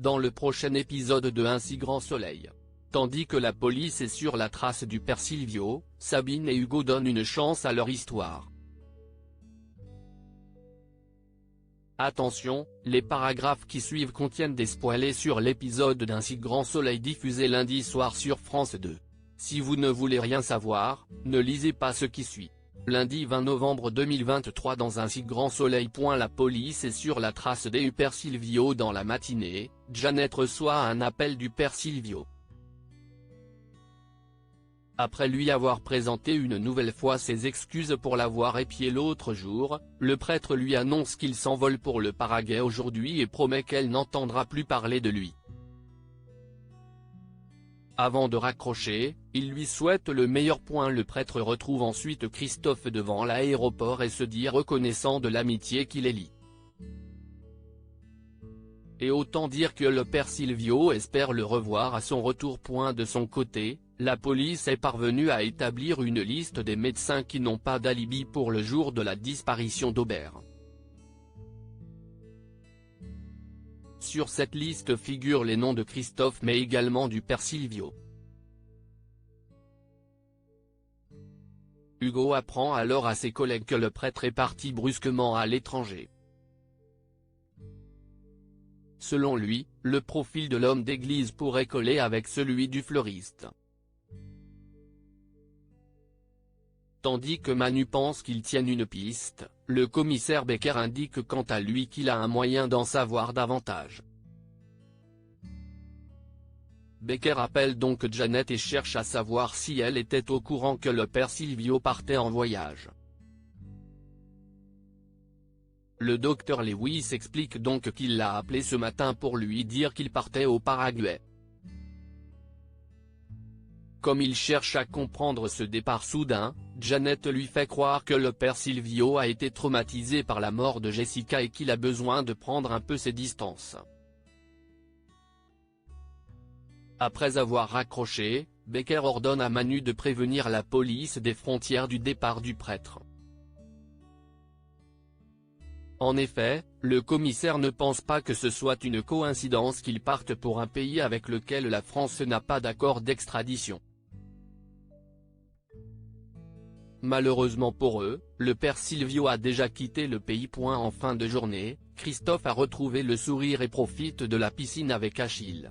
dans le prochain épisode de Un si grand soleil. Tandis que la police est sur la trace du père Silvio, Sabine et Hugo donnent une chance à leur histoire. Attention, les paragraphes qui suivent contiennent des spoilers sur l'épisode d'Un si grand soleil diffusé lundi soir sur France 2. Si vous ne voulez rien savoir, ne lisez pas ce qui suit. Lundi 20 novembre 2023 dans Un si grand soleil. La police est sur la trace du père Silvio. Dans la matinée, Janet reçoit un appel du père Silvio. Après lui avoir présenté une nouvelle fois ses excuses pour l'avoir épié l'autre jour, le prêtre lui annonce qu'il s'envole pour le Paraguay aujourd'hui et promet qu'elle n'entendra plus parler de lui. Avant de raccrocher, il lui souhaite le meilleur. Le prêtre retrouve ensuite Christophe devant l'aéroport et se dit reconnaissant de l'amitié qu'il les lie. Et autant dire que le père Silvio espère le revoir à son retour. De son côté, la police est parvenue à établir une liste des médecins qui n'ont pas d'alibi pour le jour de la disparition d'Aubert. Sur cette liste figurent les noms de Christophe mais également du père Silvio. Hugo apprend alors à ses collègues que le prêtre est parti brusquement à l'étranger. Selon lui, le profil de l'homme d'église pourrait coller avec celui du fleuriste. Tandis que Manu pense qu'ils tiennent une piste, le commissaire Becker indique quant à lui qu'il a un moyen d'en savoir davantage. Becker appelle donc Janet et cherche à savoir si elle était au courant que le père Silvio partait en voyage. Le docteur Lewis explique donc qu'il l'a appelé ce matin pour lui dire qu'il partait au Paraguay. Comme il cherche à comprendre ce départ soudain, Janet lui fait croire que le père Silvio a été traumatisé par la mort de Jessica et qu'il a besoin de prendre un peu ses distances. Après avoir raccroché, Becker ordonne à Manu de prévenir la police des frontières du départ du prêtre. En effet, le commissaire ne pense pas que ce soit une coïncidence qu'il parte pour un pays avec lequel la France n'a pas d'accord d'extradition. Malheureusement pour eux, le père Silvio a déjà quitté le pays. En fin de journée, Christophe a retrouvé le sourire et profite de la piscine avec Achille.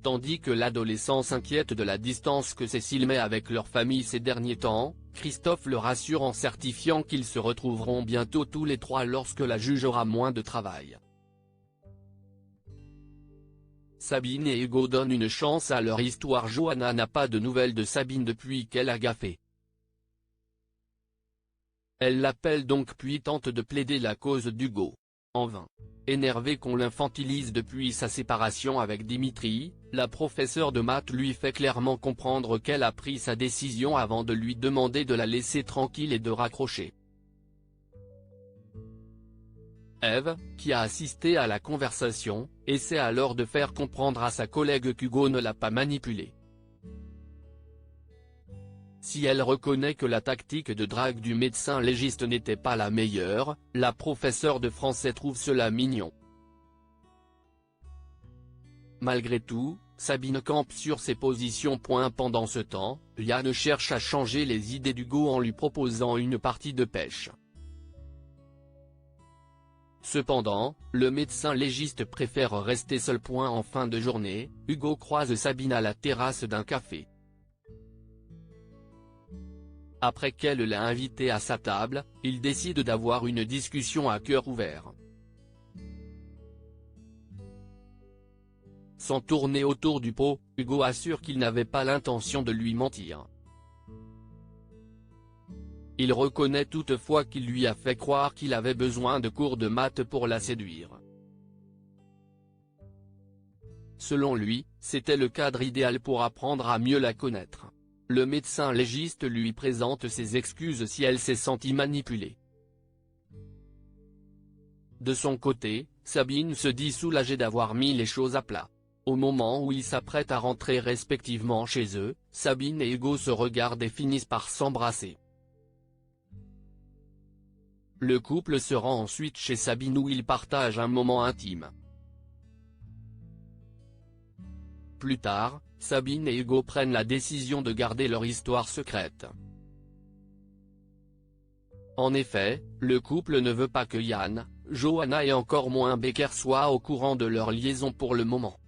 Tandis que l'adolescent s'inquiète de la distance que Cécile met avec leur famille ces derniers temps, Christophe le rassure en certifiant qu'ils se retrouveront bientôt tous les trois lorsque la juge aura moins de travail. Sabine et Hugo donnent une chance à leur histoire. Johanna n'a pas de nouvelles de Sabine depuis qu'elle a gaffé. Elle l'appelle donc puis tente de plaider la cause d'Hugo. En vain. Énervée qu'on l'infantilise depuis sa séparation avec Dimitri, la professeure de maths lui fait clairement comprendre qu'elle a pris sa décision avant de lui demander de la laisser tranquille et de raccrocher. Ève, qui a assisté à la conversation, essaie alors de faire comprendre à sa collègue qu'Hugo ne l'a pas manipulée. Si elle reconnaît que la tactique de drague du médecin légiste n'était pas la meilleure, la professeure de français trouve cela mignon. Malgré tout, Sabine campe sur ses positions. Pendant ce temps, Yann cherche à changer les idées d'Hugo en lui proposant une partie de pêche. Cependant, le médecin légiste préfère rester seul. En fin de journée, Hugo croise Sabine à la terrasse d'un café. Après qu'elle l'a invité à sa table, il décide d'avoir une discussion à cœur ouvert. Sans tourner autour du pot, Hugo assure qu'il n'avait pas l'intention de lui mentir. Il reconnaît toutefois qu'il lui a fait croire qu'il avait besoin de cours de maths pour la séduire. Selon lui, c'était le cadre idéal pour apprendre à mieux la connaître. Le médecin légiste lui présente ses excuses si elle s'est sentie manipulée. De son côté, Sabine se dit soulagée d'avoir mis les choses à plat. Au moment où ils s'apprêtent à rentrer respectivement chez eux, Sabine et Hugo se regardent et finissent par s'embrasser. Le couple se rend ensuite chez Sabine où ils partagent un moment intime. Plus tard, Sabine et Hugo prennent la décision de garder leur histoire secrète. En effet, le couple ne veut pas que Yann, Johanna et encore moins Becker soient au courant de leur liaison pour le moment.